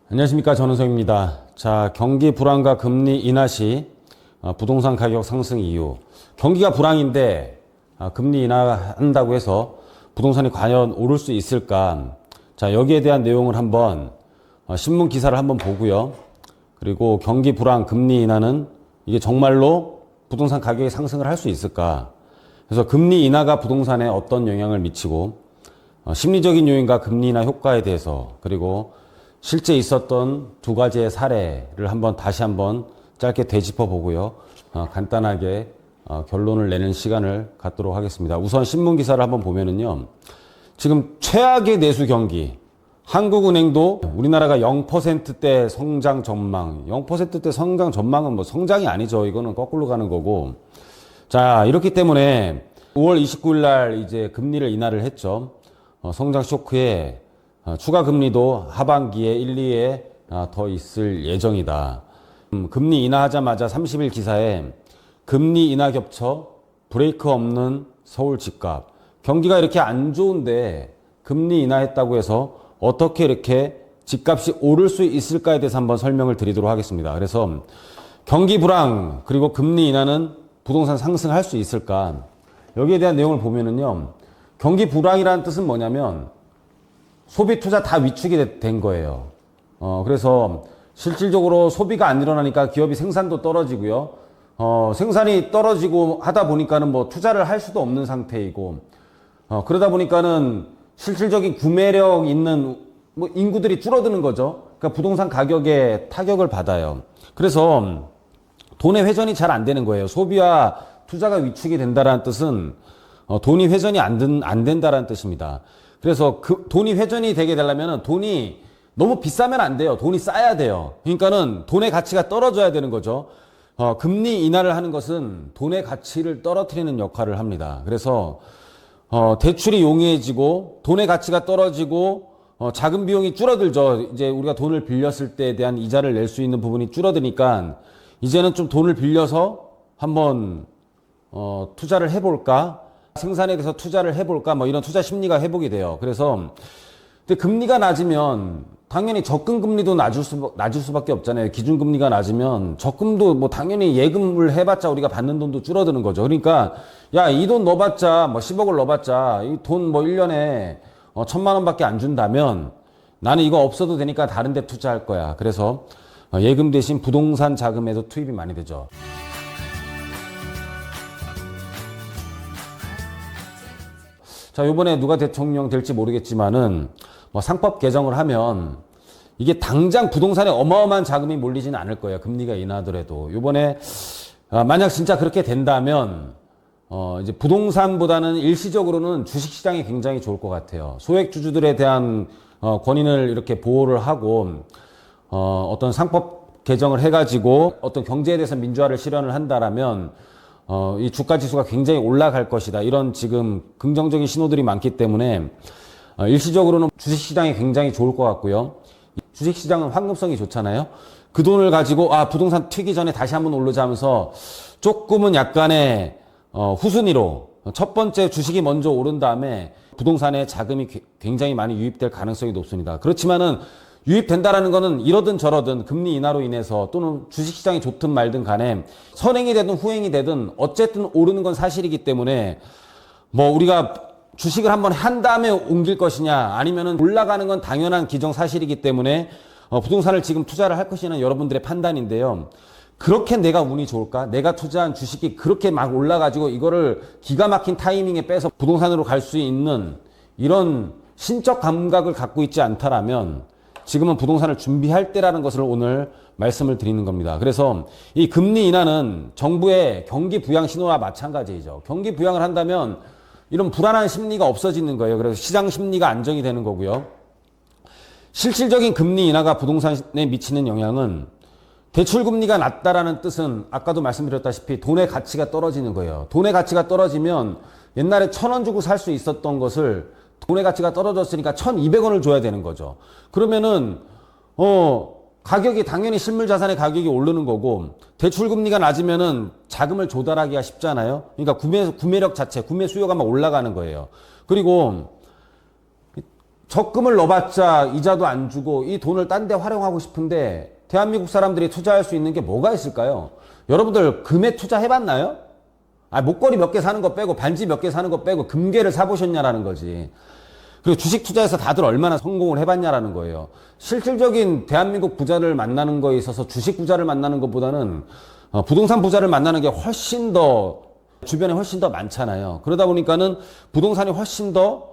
안녕하십니까, 전은성입니다. 자, 경기 불황과 금리 인하 시 부동산 가격 상승 이유. 경기가 불황인데 금리 인하한다고 해서 부동산이 과연 오를 수 있을까? 자, 여기에 대한 내용을 한번 신문 기사를 한번 보고요. 그리고 경기 불황, 금리 인하는 이게 정말로 부동산 가격이 상승을 할 수 있을까? 그래서 금리 인하가 부동산에 어떤 영향을 미치고 심리적인 요인과 금리 인하 효과에 대해서, 그리고 실제 있었던 두 가지의 사례를 다시 한번 짧게 되짚어 보고요. 간단하게 결론을 내는 시간을 갖도록 하겠습니다. 우선 신문 기사를 한번 보면은요. 지금 최악의 내수 경기. 한국은행도 우리나라가 0%대 성장 전망. 0%대 성장 전망은 뭐 성장이 아니죠. 이거는 거꾸로 가는 거고. 자, 이렇기 때문에 5월 29일 날 이제 금리를 인하를 했죠. 성장 쇼크에 추가 금리도 하반기에 1, 2에 더 있을 예정이다. 금리 인하하자마자 30일 기사에 금리 인하 겹쳐 브레이크 없는 서울 집값. 경기가 이렇게 안 좋은데 금리 인하했다고 해서 어떻게 이렇게 집값이 오를 수 있을까에 대해서 한번 설명을 드리도록 하겠습니다. 그래서 경기 불황 그리고 금리 인하는 부동산 상승할 수 있을까? 여기에 대한 내용을 보면은요. 경기 불황이라는 뜻은 뭐냐면 소비 투자 다 위축이 된 거예요. 그래서 실질적으로 소비가 안 일어나니까 기업이 생산도 떨어지고요. 생산이 떨어지고 하다 보니까는 뭐 투자를 할 수도 없는 상태이고, 그러다 보니까는 실질적인 구매력 있는 뭐 인구들이 줄어드는 거죠. 그러니까 부동산 가격에 타격을 받아요. 그래서 돈의 회전이 잘 안 되는 거예요. 소비와 투자가 위축이 된다는 뜻은 돈이 회전이 안 된다는 뜻입니다. 그래서 돈이 회전이 되게 되려면 돈이 너무 비싸면 안 돼요. 돈이 싸야 돼요. 그러니까는 돈의 가치가 떨어져야 되는 거죠. 금리 인하를 하는 것은 돈의 가치를 떨어뜨리는 역할을 합니다. 그래서 대출이 용이해지고 돈의 가치가 떨어지고 자금 비용이 줄어들죠. 이제 우리가 돈을 빌렸을 때에 대한 이자를 낼 수 있는 부분이 줄어드니까 이제는 좀 돈을 빌려서 한번 투자를 해볼까? 생산에 대해서 투자를 해볼까? 뭐 이런 투자 심리가 회복이 돼요. 그래서 근데 금리가 낮으면 당연히 적금 금리도 낮을 수밖에 없잖아요. 기준 금리가 낮으면 적금도 뭐 당연히 예금을 해봤자 우리가 받는 돈도 줄어드는 거죠. 그러니까 야, 이 돈 넣어봤자 뭐 10억을 넣어봤자 이 돈 뭐 1년에 1,000만 원밖에 안 준다면 나는 이거 없어도 되니까 다른 데 투자할 거야. 그래서 예금 대신 부동산 자금에도 투입이 많이 되죠. 자, 이번에 누가 대통령 될지 모르겠지만은 뭐 상법 개정을 하면 이게 당장 부동산에 어마어마한 자금이 몰리지는 않을 거예요. 금리가 인하하더라도. 이번에 만약 진짜 그렇게 된다면 이제 부동산보다는 일시적으로는 주식시장이 굉장히 좋을 것 같아요. 소액주주들에 대한 권인을 이렇게 보호를 하고 어떤 상법 개정을 해가지고 어떤 경제에 대해서 민주화를 실현을 한다라면 이 주가 지수가 굉장히 올라갈 것이다. 이런 지금 긍정적인 신호들이 많기 때문에 일시적으로는 주식시장이 굉장히 좋을 것 같고요. 주식시장은 황금성이 좋잖아요. 그 돈을 가지고 부동산 튀기 전에 다시 한번 오르자 하면서 조금은 약간의 후순위로 첫 번째 주식이 먼저 오른 다음에 부동산에 자금이 굉장히 많이 유입될 가능성이 높습니다. 그렇지만은 유입된다라는 거는 이러든 저러든 금리 인하로 인해서 또는 주식시장이 좋든 말든 간에 선행이 되든 후행이 되든 어쨌든 오르는 건 사실이기 때문에 뭐 우리가 주식을 한번 한 다음에 옮길 것이냐 아니면은 올라가는 건 당연한 기정사실이기 때문에 부동산을 지금 투자를 할 것이냐는 여러분들의 판단인데요. 그렇게 내가 운이 좋을까? 내가 투자한 주식이 그렇게 막 올라가지고 이거를 기가 막힌 타이밍에 빼서 부동산으로 갈 수 있는 이런 신적 감각을 갖고 있지 않다라면 지금은 부동산을 준비할 때라는 것을 오늘 말씀을 드리는 겁니다. 그래서 이 금리 인하는 정부의 경기 부양 신호와 마찬가지이죠. 경기 부양을 한다면 이런 불안한 심리가 없어지는 거예요. 그래서 시장 심리가 안정이 되는 거고요. 실질적인 금리 인하가 부동산에 미치는 영향은 대출 금리가 낮다라는 뜻은 아까도 말씀드렸다시피 돈의 가치가 떨어지는 거예요. 돈의 가치가 떨어지면 옛날에 1,000원 주고 살 수 있었던 것을 돈의 가치가 떨어졌으니까 1,200원을 줘야 되는 거죠. 그러면은 가격이 당연히 실물 자산의 가격이 오르는 거고 대출 금리가 낮으면은 자금을 조달하기가 쉽잖아요. 그러니까 구매력 자체, 구매 수요가 막 올라가는 거예요. 그리고 적금을 넣어봤자 이자도 안 주고 이 돈을 딴 데 활용하고 싶은데 대한민국 사람들이 투자할 수 있는 게 뭐가 있을까요? 여러분들 금에 투자해봤나요? 목걸이 몇 개 사는 거 빼고 반지 몇 개 사는 거 빼고 금괴를 사보셨냐라는 거지. 그리고 주식 투자에서 다들 얼마나 성공을 해봤냐라는 거예요. 실질적인 대한민국 부자를 만나는 거에 있어서 주식 부자를 만나는 것보다는 부동산 부자를 만나는 게 훨씬 더 주변에 훨씬 더 많잖아요. 그러다 보니까는 부동산이 훨씬 더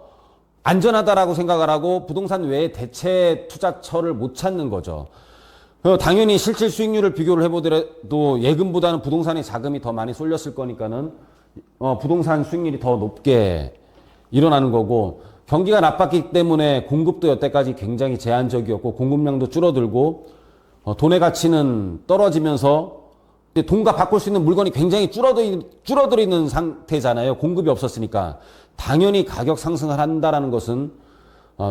안전하다라고 생각을 하고 부동산 외에 대체 투자처를 못 찾는 거죠. 당연히 실질 수익률을 비교를 해보더라도 예금보다는 부동산에 자금이 더 많이 쏠렸을 거니까는 부동산 수익률이 더 높게 일어나는 거고, 경기가 나빴기 때문에 공급도 여태까지 굉장히 제한적이었고 공급량도 줄어들고 돈의 가치는 떨어지면서 돈과 바꿀 수 있는 물건이 굉장히 줄어들어 있는 상태잖아요. 공급이 없었으니까. 당연히 가격 상승을 한다라는 것은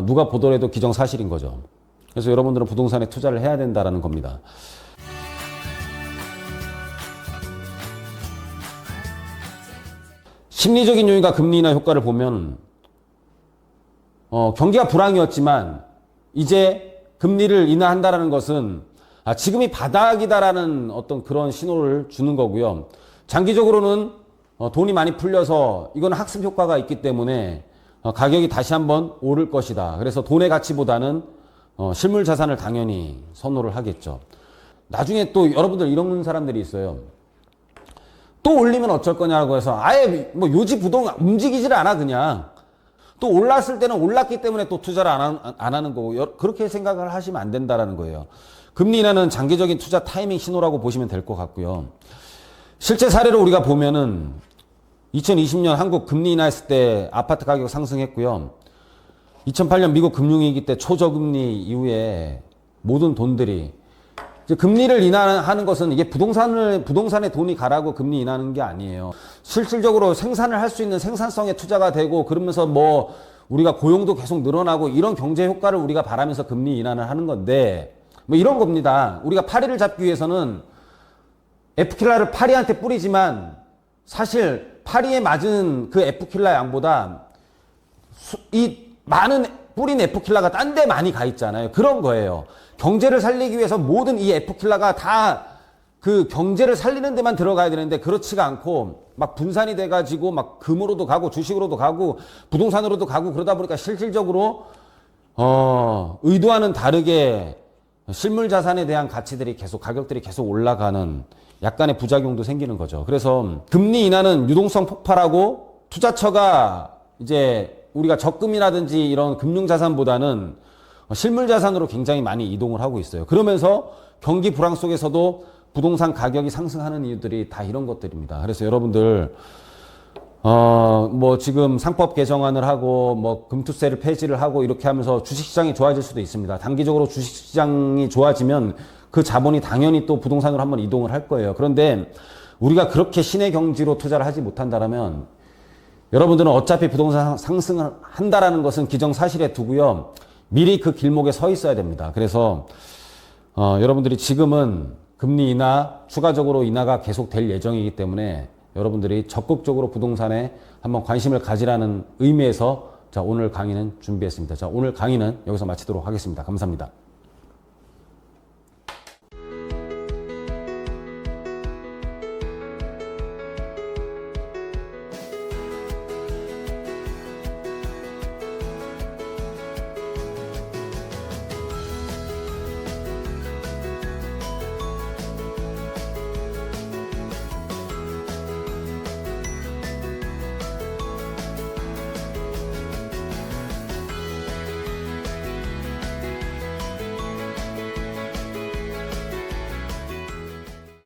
누가 보더라도 기정사실인 거죠. 그래서 여러분들은 부동산에 투자를 해야 된다라는 겁니다. 심리적인 요인과 금리 인하 효과를 보면 경기가 불황이었지만 이제 금리를 인하한다라는 것은 지금이 바닥이다라는 어떤 그런 신호를 주는 거고요. 장기적으로는 돈이 많이 풀려서 이건 학습 효과가 있기 때문에 가격이 다시 한번 오를 것이다. 그래서 돈의 가치보다는 실물 자산을 당연히 선호를 하겠죠. 나중에 또 여러분들 이런 사람들이 있어요. 또 올리면 어쩔 거냐고 해서 아예 뭐 요지 부동 움직이질 않아. 그냥 또 올랐을 때는 올랐기 때문에 또 투자를 안 하는 거고, 그렇게 생각을 하시면 안 된다라는 거예요. 금리 인하는 장기적인 투자 타이밍 신호라고 보시면 될 것 같고요. 실제 사례로 우리가 보면은 2020년 한국 금리 인하했을 때 아파트 가격 상승했고요. 2008년 미국 금융위기 때 초저금리 이후에 모든 돈들이 이제 금리를 인하하는 것은 이게 부동산에 돈이 가라고 금리 인하하는 게 아니에요. 실질적으로 생산을 할 수 있는 생산성에 투자가 되고, 그러면서 뭐 우리가 고용도 계속 늘어나고 이런 경제 효과를 우리가 바라면서 금리 인하를 하는 건데, 뭐 이런 겁니다. 우리가 파리를 잡기 위해서는 에프킬라를 파리한테 뿌리지만 사실 파리에 맞은 그 에프킬라 양보다 이 많은 뿌린 에프킬라가 딴 데 많이 가 있잖아요. 그런 거예요. 경제를 살리기 위해서 모든 이 에프킬라가 다 그 경제를 살리는 데만 들어가야 되는데 그렇지가 않고 막 분산이 돼가지고 막 금으로도 가고 주식으로도 가고 부동산으로도 가고, 그러다 보니까 실질적으로 의도와는 다르게 실물 자산에 대한 가격들이 계속 올라가는 약간의 부작용도 생기는 거죠. 그래서 금리 인하는 유동성 폭발하고 투자처가 이제 우리가 적금이라든지 이런 금융자산보다는 실물자산으로 굉장히 많이 이동을 하고 있어요. 그러면서 경기 불황 속에서도 부동산 가격이 상승하는 이유들이 다 이런 것들입니다. 그래서 여러분들 뭐 지금 상법 개정안을 하고 뭐 금투세를 폐지를 하고 이렇게 하면서 주식시장이 좋아질 수도 있습니다. 단기적으로 주식시장이 좋아지면 그 자본이 당연히 또 부동산으로 한번 이동을 할 거예요. 그런데 우리가 그렇게 신의 경지로 투자를 하지 못한다면 여러분들은 어차피 부동산 상승을 한다라는 것은 기정사실에 두고요. 미리 그 길목에 서 있어야 됩니다. 그래서 여러분들이 지금은 금리 인하, 추가적으로 인하가 계속 될 예정이기 때문에 여러분들이 적극적으로 부동산에 한번 관심을 가지라는 의미에서 오늘 강의는 준비했습니다. 오늘 강의는 여기서 마치도록 하겠습니다. 감사합니다.